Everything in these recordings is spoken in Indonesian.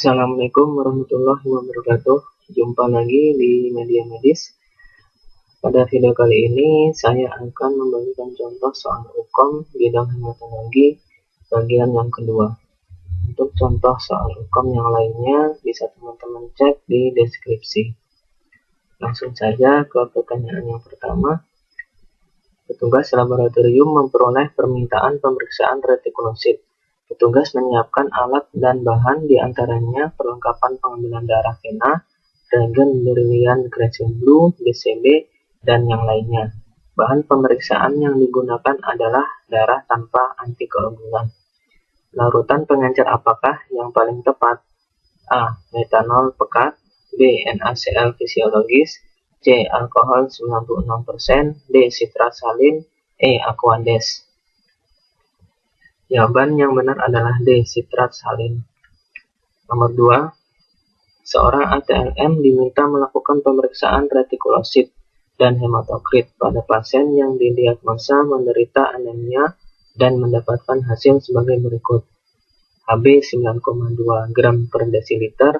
Assalamualaikum warahmatullahi wabarakatuh. Jumpa lagi di Media Medis. Pada video kali ini saya akan membagikan contoh soal hukum bidang hematologi bagian yang kedua. Untuk contoh soal hukum yang lainnya bisa teman-teman cek di deskripsi. Langsung saja ke pertanyaan yang pertama. Petugas laboratorium memperoleh permintaan pemeriksaan retikulosit. Petugas menyiapkan alat dan bahan, diantaranya perlengkapan pengambilan darah vena, reagen berlian Gretchen Blue, BCB, dan yang lainnya. Bahan pemeriksaan yang digunakan adalah darah tanpa antikoagulan. Larutan pengencer apakah yang paling tepat? A. Metanol pekat, B. NaCl fisiologis, C. Alkohol 96%, D. Sitrat salin, E. Aquades. Jawaban yang benar adalah D. Sitrat salin. Nomor 2. Seorang ATLM diminta melakukan pemeriksaan retikulosit dan hematokrit pada pasien yang didiagnosa menderita anemia dan mendapatkan hasil sebagai berikut. Hb 9,2 gram per desiliter,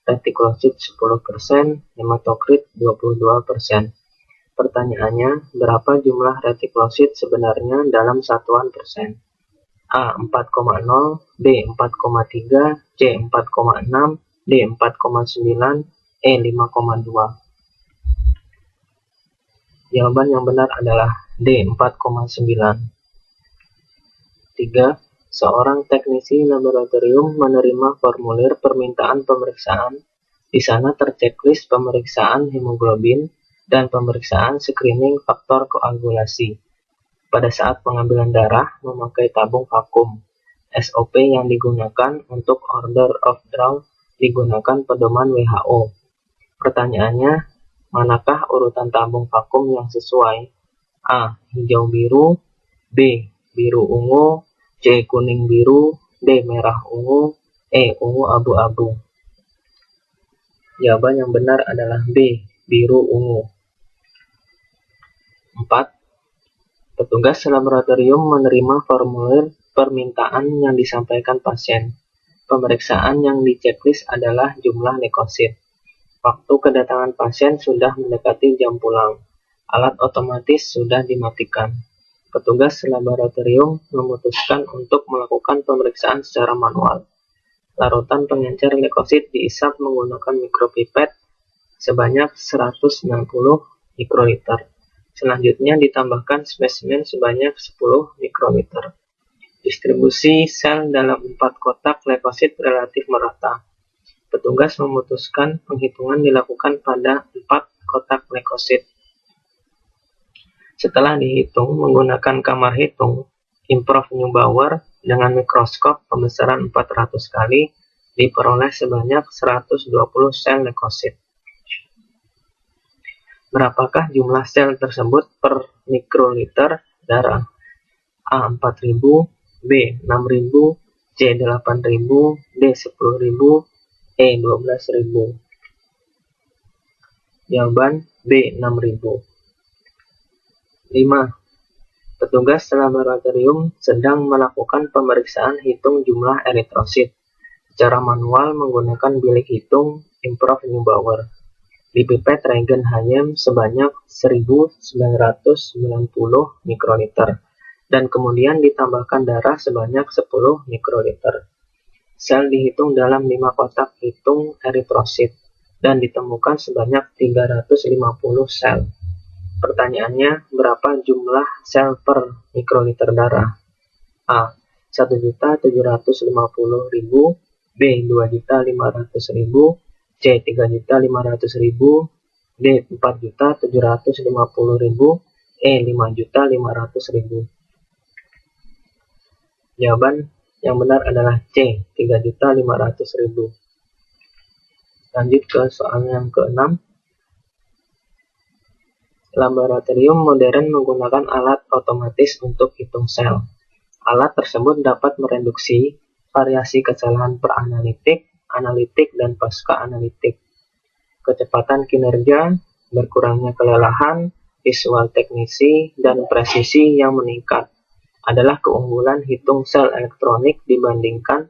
retikulosit 10%, hematokrit 22%. Pertanyaannya, berapa jumlah retikulosit sebenarnya dalam satuan persen? A 4,0, B 4,3, C 4,6, D 4,9, E 5,2. Jawaban yang benar adalah D 4,9. 3. Seorang teknisi laboratorium menerima formulir permintaan pemeriksaan. Di sana terchecklist pemeriksaan hemoglobin dan pemeriksaan screening faktor koagulasi. Pada saat pengambilan darah memakai tabung vakum. SOP yang digunakan untuk order of draw digunakan pedoman WHO. Pertanyaannya, manakah urutan tabung vakum yang sesuai? A. Hijau biru, B. Biru ungu, C. Kuning biru, D. Merah ungu, E. Ungu abu-abu. Jawaban yang benar adalah B. Biru ungu. 4. Petugas laboratorium menerima formulir permintaan yang disampaikan pasien. Pemeriksaan yang diceklis adalah jumlah leukosit. Waktu kedatangan pasien sudah mendekati jam pulang. Alat otomatis sudah dimatikan. Petugas laboratorium memutuskan untuk melakukan pemeriksaan secara manual. Larutan pengencer leukosit diisap menggunakan mikropipet sebanyak 190 mikroliter. Selanjutnya ditambahkan spesimen sebanyak 10 mikroliter. Distribusi sel dalam 4 kotak leukosit relatif merata. Petugas memutuskan penghitungan dilakukan pada 4 kotak leukosit. Setelah dihitung menggunakan kamar hitung, Improv Neubauer dengan mikroskop pembesaran 400 kali diperoleh sebanyak 120 sel leukosit. Berapakah jumlah sel tersebut per mikroliter darah? A 4000, B 6000, C 8000, D 10000, E 12000. Jawaban B 6000. 5. Petugas laboratorium sedang melakukan pemeriksaan hitung jumlah eritrosit secara manual menggunakan bilik hitung Improv Neubauer. Dipipet reagen Hayem sebanyak 1990 mikroliter dan kemudian ditambahkan darah sebanyak 10 mikroliter. Sel dihitung dalam 5 kotak hitung eritrosit dan ditemukan sebanyak 350 sel. Pertanyaannya, berapa jumlah sel per mikroliter darah? A. 1.750.000, B. 2.500.000, C. 3.500.000, D. 4.750.000, E. 5.500.000. Jawaban yang benar adalah C. 3.500.000. Lanjut ke soal yang ke-6. Laboratorium modern menggunakan alat otomatis untuk hitung sel. Alat tersebut dapat mereduksi variasi kesalahan per-analitik, analitik, dan pasca-analitik. Kecepatan kinerja, berkurangnya kelelahan, visual teknisi, dan presisi yang meningkat adalah keunggulan hitung sel elektronik dibandingkan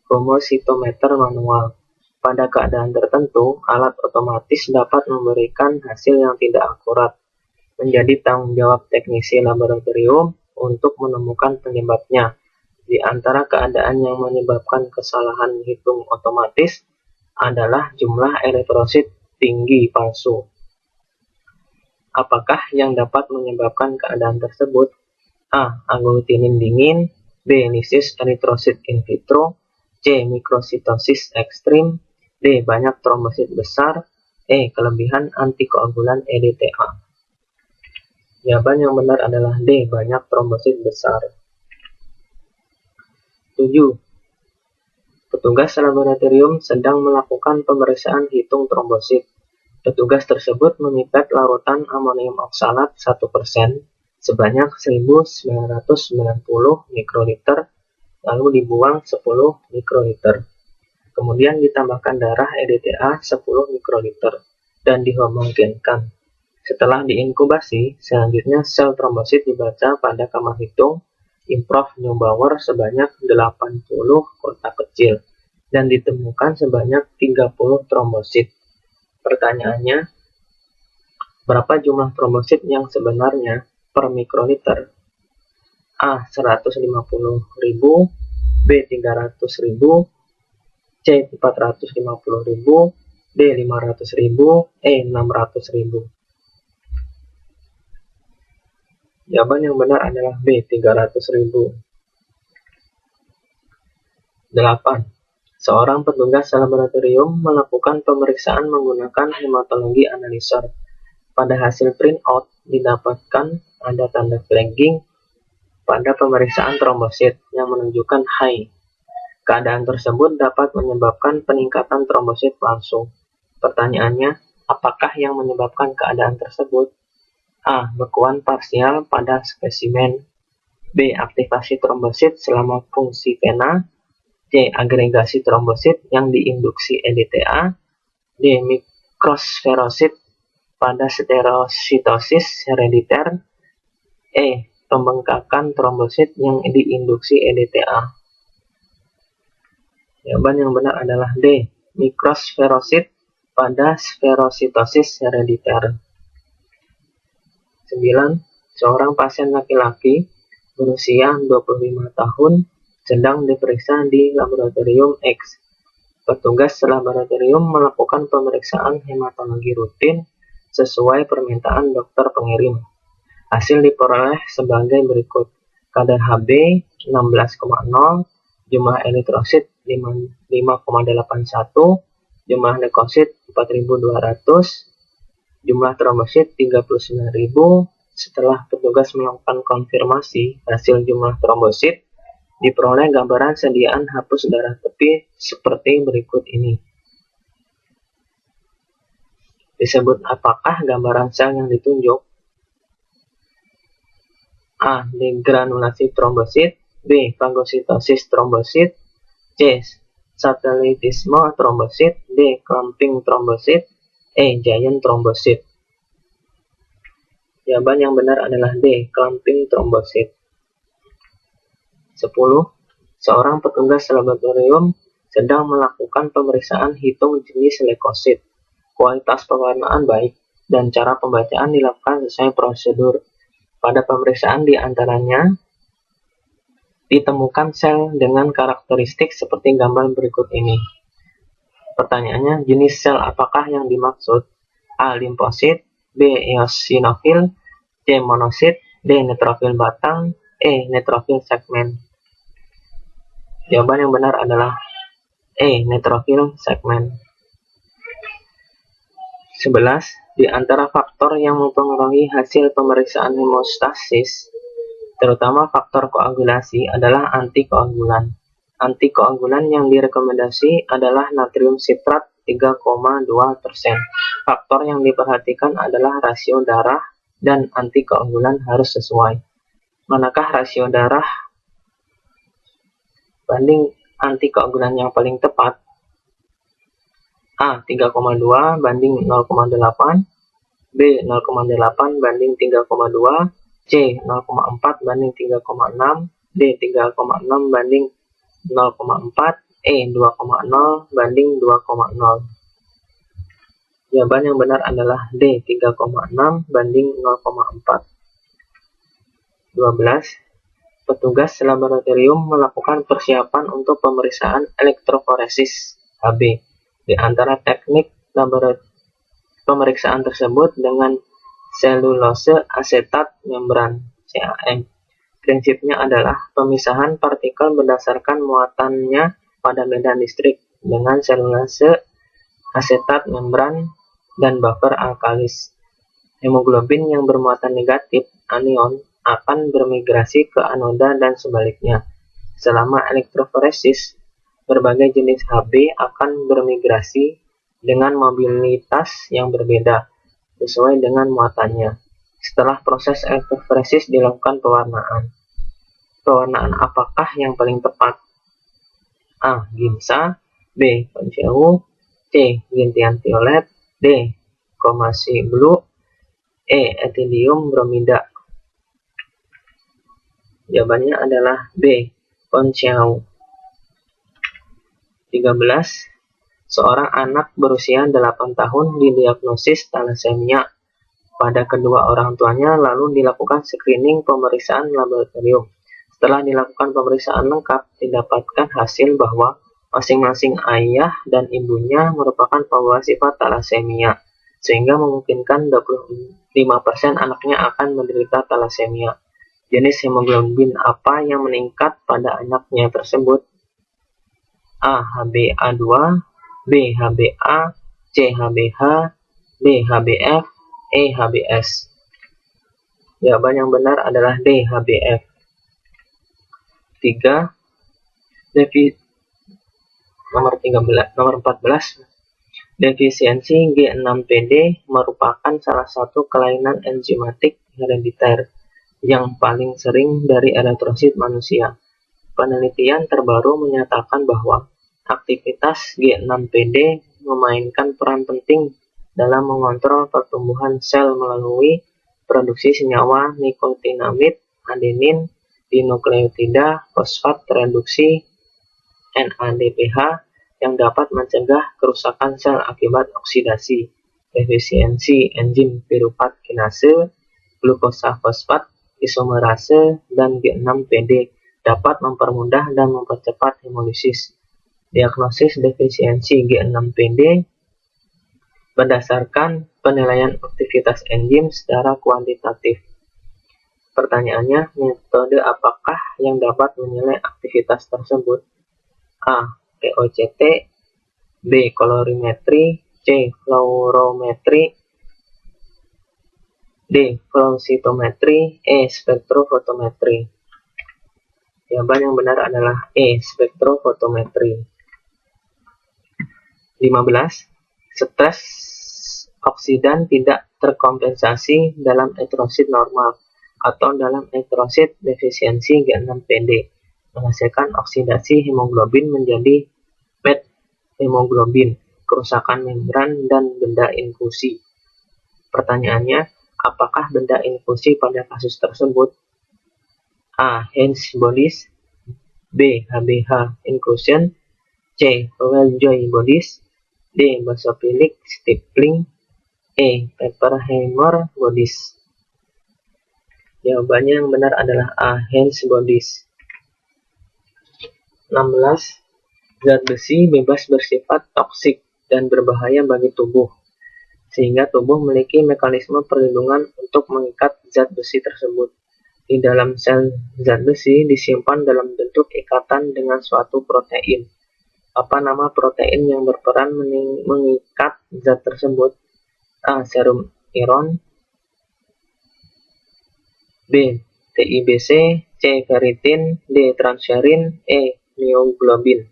homositometer manual. Pada keadaan tertentu, alat otomatis dapat memberikan hasil yang tidak akurat. Menjadi tanggung jawab teknisi laboratorium untuk menemukan penyebabnya. Di antara keadaan yang menyebabkan kesalahan hitung otomatis adalah jumlah eritrosit tinggi palsu. Apakah yang dapat menyebabkan keadaan tersebut? A. Aglutinin dingin. B. Lisis eritrosit in vitro. C. Mikrositosis ekstrim. D. Banyak trombosit besar. E. Kelebihan antikoagulan EDTA. Jawaban yang benar adalah D. Banyak trombosit besar. 7. Petugas laboratorium sedang melakukan pemeriksaan hitung trombosit. Petugas tersebut memipet larutan amonium oksalat 1% sebanyak 1990 mikroliter, lalu dibuang 10 mikroliter. Kemudian ditambahkan darah EDTA 10 mikroliter dan dihomogенkan. Setelah diinkubasi, selanjutnya sel trombosit dibaca pada kamar hitung improv Neubauer sebanyak 80 kotak kecil dan ditemukan sebanyak 30 trombosit. Pertanyaannya, berapa jumlah trombosit yang sebenarnya per mikroliter? A. 150.000, B. 300.000, C. 450.000, D. 500.000, E. 600.000. Jawaban yang benar adalah B. 300.000. 8. Seorang petugas laboratorium melakukan pemeriksaan menggunakan hematologi analyzer. Pada hasil printout didapatkan ada tanda flagging pada pemeriksaan trombosit yang menunjukkan high. Keadaan tersebut dapat menyebabkan peningkatan trombosit palsu. Pertanyaannya, apakah yang menyebabkan keadaan tersebut? A. Bekuan parsial pada spesimen. B. Aktivasi trombosit selama fungsi vena. C. Agregasi trombosit yang diinduksi EDTA. D. Mikrosferosit pada stereositosis herediter. E. Pembengkakan trombosit yang diinduksi EDTA. Jawaban yang benar adalah D. Mikrosferosit pada sferositosis herediter. 9. Seorang pasien laki-laki berusia 25 tahun sedang diperiksa di laboratorium X. Petugas laboratorium melakukan pemeriksaan hematologi rutin sesuai permintaan dokter pengirim. Hasil diperoleh sebagai berikut. Kadar Hb 16,0, jumlah eritrosit 5,81, jumlah leukosit 4.200, jumlah trombosit 39.000. Setelah petugas melakukan konfirmasi hasil jumlah trombosit, diperoleh gambaran sediaan hapus darah tepi seperti berikut ini. Disebut apakah gambaran sel yang ditunjuk? A. Degranulasi trombosit. B. Fagositosis trombosit. C. Satelitisme trombosit. D. Clumping trombosit. E. Giant trombosit. Jawaban yang benar adalah D. Clumping trombosit. 10. Seorang petugas laboratorium sedang melakukan pemeriksaan hitung jenis leukosit. Kualitas pewarnaan baik dan cara pembacaan dilakukan sesuai prosedur. Pada pemeriksaan di antaranya ditemukan sel dengan karakteristik seperti gambar berikut ini. Pertanyaannya, jenis sel apakah yang dimaksud? A. Limfosit, B. eosinofil, C. Monosit, D. Neutrofil batang, E. Neutrofil segmen. Jawaban yang benar adalah E. Neutrofil segmen. 11. Di antara faktor yang mempengaruhi hasil pemeriksaan hemostasis, terutama faktor koagulasi, adalah antikoagulan. Antikoagulan yang direkomendasi adalah natrium sitrat 3,2%. Faktor yang diperhatikan adalah rasio darah dan antikoagulan harus sesuai. Manakah rasio darah banding antikoagulan yang paling tepat? A. 3,2 banding 0,8, B. 0,8 banding 3,2, C. 0,4 banding 3,6, D. 3,6 banding 0,4, E 2,0 banding 2,0. Jawaban yang benar adalah D 3,6 banding 0,4. 12. Petugas laboratorium melakukan persiapan untuk pemeriksaan elektroforesis HB. Di antara teknik pemeriksaan tersebut dengan selulose asetat membran (CAM). Prinsipnya adalah pemisahan partikel berdasarkan muatannya pada medan listrik dengan selulose asetat membran dan buffer alkalis. Hemoglobin yang bermuatan negatif anion akan bermigrasi ke anoda dan sebaliknya. Selama elektroforesis, berbagai jenis HB akan bermigrasi dengan mobilitas yang berbeda sesuai dengan muatannya. Setelah proses elektroforesis dilakukan pewarnaan. Pewarnaan apakah yang paling tepat? A. Ginsa, B. Konsewu, C. Gintian violet, D. Komasi blue, E. Ethidium bromida. Jawabannya adalah B. Konsewu. 13. Seorang anak berusia 8 tahun didiagnosis talasemia pada kedua orang tuanya, lalu dilakukan screening pemeriksaan laboratorium. Setelah dilakukan pemeriksaan lengkap, didapatkan hasil bahwa masing-masing ayah dan ibunya merupakan pembawa sifat talasemia, sehingga memungkinkan 25% anaknya akan menderita talasemia. Jenis hemoglobin apa yang meningkat pada anaknya tersebut? A. HbA2, B. HbA, C. HbH, D. HbF, E. HbS. Jawaban yang benar adalah D. HbF. 3. Nomor 14. Defisiensi G6PD merupakan salah satu kelainan enzimatik herediter yang paling sering dari eritrosit manusia. Penelitian terbaru menyatakan bahwa aktivitas G6PD memainkan peran penting dalam mengontrol pertumbuhan sel melalui produksi senyawa nikotinamid adenin di nukleotida fosfat reduksi NADPH yang dapat mencegah kerusakan sel akibat oksidasi. Efisiensi enzim piruvat kinase, glukosa fosfat isomerase, dan G6PD dapat mempermudah dan mempercepat hemolisis. Diagnosis defisiensi G6PD berdasarkan penilaian aktivitas enzim secara kuantitatif. Pertanyaannya, metode apakah yang dapat menilai aktivitas tersebut? A. POCT, B. Kolorimetri, C. Fluorometri, D. Flow cytometry, E. Spektrofotometri. Jawaban yang benar adalah E. Spektrofotometri. 15. Stres oksidan tidak terkompensasi dalam eritrosit normal atau dalam eritrosit defisiensi G6PD, menghasilkan oksidasi hemoglobin menjadi methemoglobin, kerusakan membran, dan benda infusi. Pertanyaannya, apakah benda infusi pada kasus tersebut? A. Heinz bodies, B. HbH inclusion, C. Well-Joy bodies, D. Basophilic stippling, E. Pepperheimer bodies. Jawabannya yang benar adalah A. Heinz bodies. 16. Zat besi bebas bersifat toksik dan berbahaya bagi tubuh, sehingga tubuh memiliki mekanisme perlindungan untuk mengikat zat besi tersebut. Di dalam sel, zat besi disimpan dalam bentuk ikatan dengan suatu protein. Apa nama protein yang berperan mengikat zat tersebut? A. Serum iron, B. TIBC, C. Ferritin, D. Transferrin, E. Myoglobin.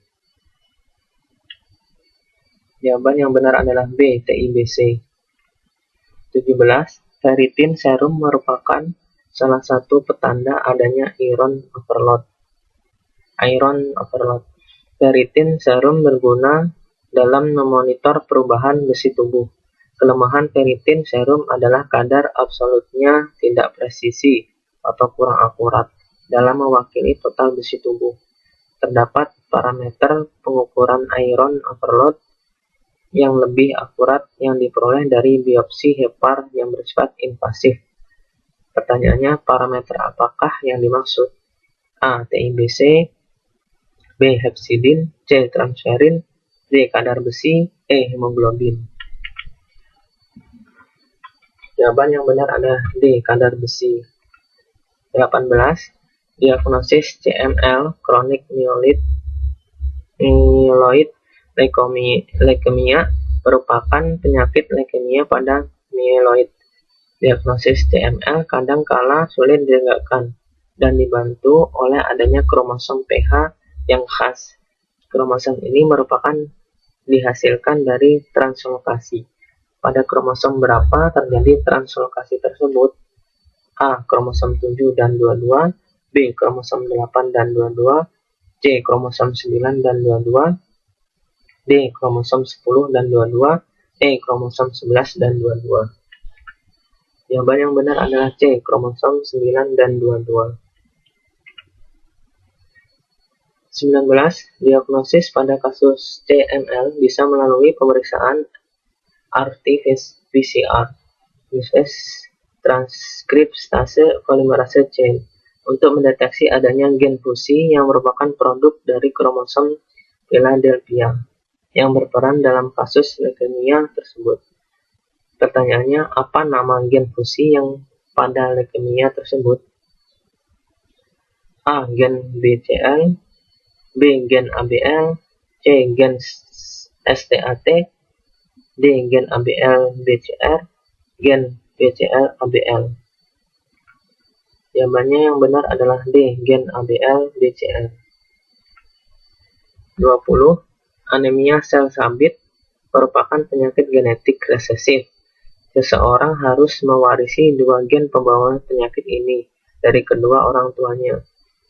Jawaban yang benar adalah B. TIBC. 17. Ferritin serum merupakan salah satu petanda adanya iron overload. Ferritin serum berguna dalam memonitor perubahan besi tubuh. Kelemahan ferritin serum adalah kadar absolutnya tidak presisi atau kurang akurat dalam mewakili total besi tubuh. terdapat parameter pengukuran iron overload yang lebih akurat yang diperoleh dari biopsi hepar yang bersifat invasif. Pertanyaannya, parameter apakah yang dimaksud? A. TIBC, B. hepsidin, C. transferin, D. kadar besi, E. hemoglobin. Jawaban yang benar adalah D. kadar besi. 18. Diagnosis CML, kronik myeloid leukemia, merupakan penyakit leukemia pada myeloid. Diagnosis CML kadang kala sulit ditegakkan dan dibantu oleh adanya kromosom PH yang khas. Kromosom ini merupakan dihasilkan dari translokasi. Pada kromosom berapa terjadi translokasi tersebut? A. kromosom 7 dan 22, B. kromosom 8 dan 22, C. kromosom 9 dan 22, D. kromosom 10 dan 22, E. kromosom 11 dan 22. Jawaban yang benar adalah C. kromosom 9 dan 22. 19. Diagnosis pada kasus CML bisa melalui pemeriksaan RT-PCR, transkriptase polimerase chain, untuk mendeteksi adanya gen fusi yang merupakan produk dari kromosom Philadelphia yang berperan dalam kasus leukemia tersebut. Pertanyaannya, apa nama gen fusi yang pada leukemia tersebut? A. Gen BCL, B. Gen ABL, C. Gen STAT, D. Gen ABL BCR, Gen BCL ABL. Jawabannya yang benar adalah D. Gen ABL BCR. 20. Anemia sel sabit merupakan penyakit genetik resesif. Seseorang harus mewarisi dua gen pembawa penyakit ini dari kedua orang tuanya.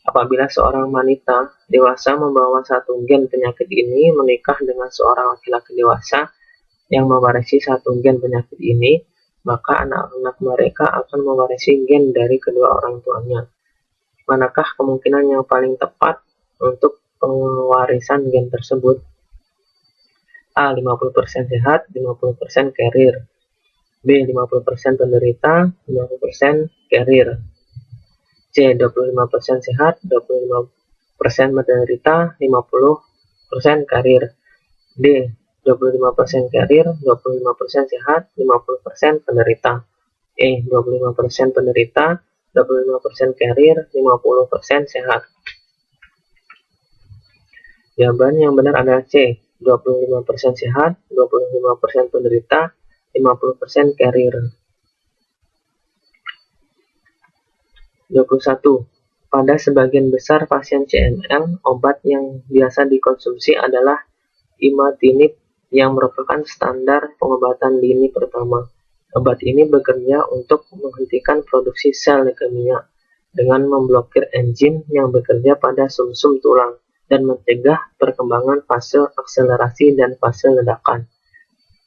Apabila seorang wanita dewasa membawa satu gen penyakit ini menikah dengan seorang laki-laki dewasa yang mewarisi satu gen penyakit ini, maka anak-anak mereka akan mewarisi gen dari kedua orang tuanya. Manakah kemungkinan yang paling tepat untuk pewarisan gen tersebut? A. 50% sehat, 50% carrier. B. 50% penderita, 50% carrier. C. 25% sehat, 25% penderita, 50% carrier. D. 25% carrier, 25% sehat, 50% penderita. E. 25% penderita, 25% carrier, 50% sehat. Jawaban yang benar adalah C. 25% sehat, 25% penderita, 50% carrier. 21. Pada sebagian besar pasien CML, obat yang biasa dikonsumsi adalah imatinib yang merupakan standar pengobatan lini pertama. Obat ini bekerja untuk menghentikan produksi sel leukemia dengan memblokir enzim yang bekerja pada sumsum tulang dan mencegah perkembangan fase akselerasi dan fase ledakan.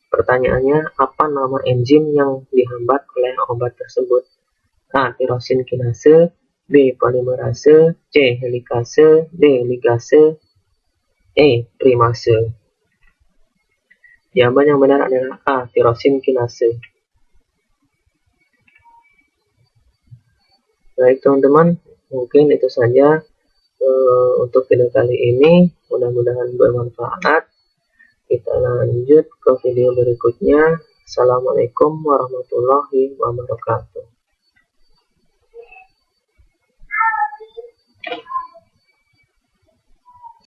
Pertanyaannya, apa nama enzim yang dihambat oleh obat tersebut? A. Tirosin kinase, B. polimerase, C. helikase, D. ligase, E. primase. Jawaban yang benar adalah A. Tirosin kinase. Baik teman-teman, mungkin itu saja untuk video kali ini. Mudah-mudahan bermanfaat. Kita lanjut ke video berikutnya. Assalamualaikum warahmatullahi wabarakatuh.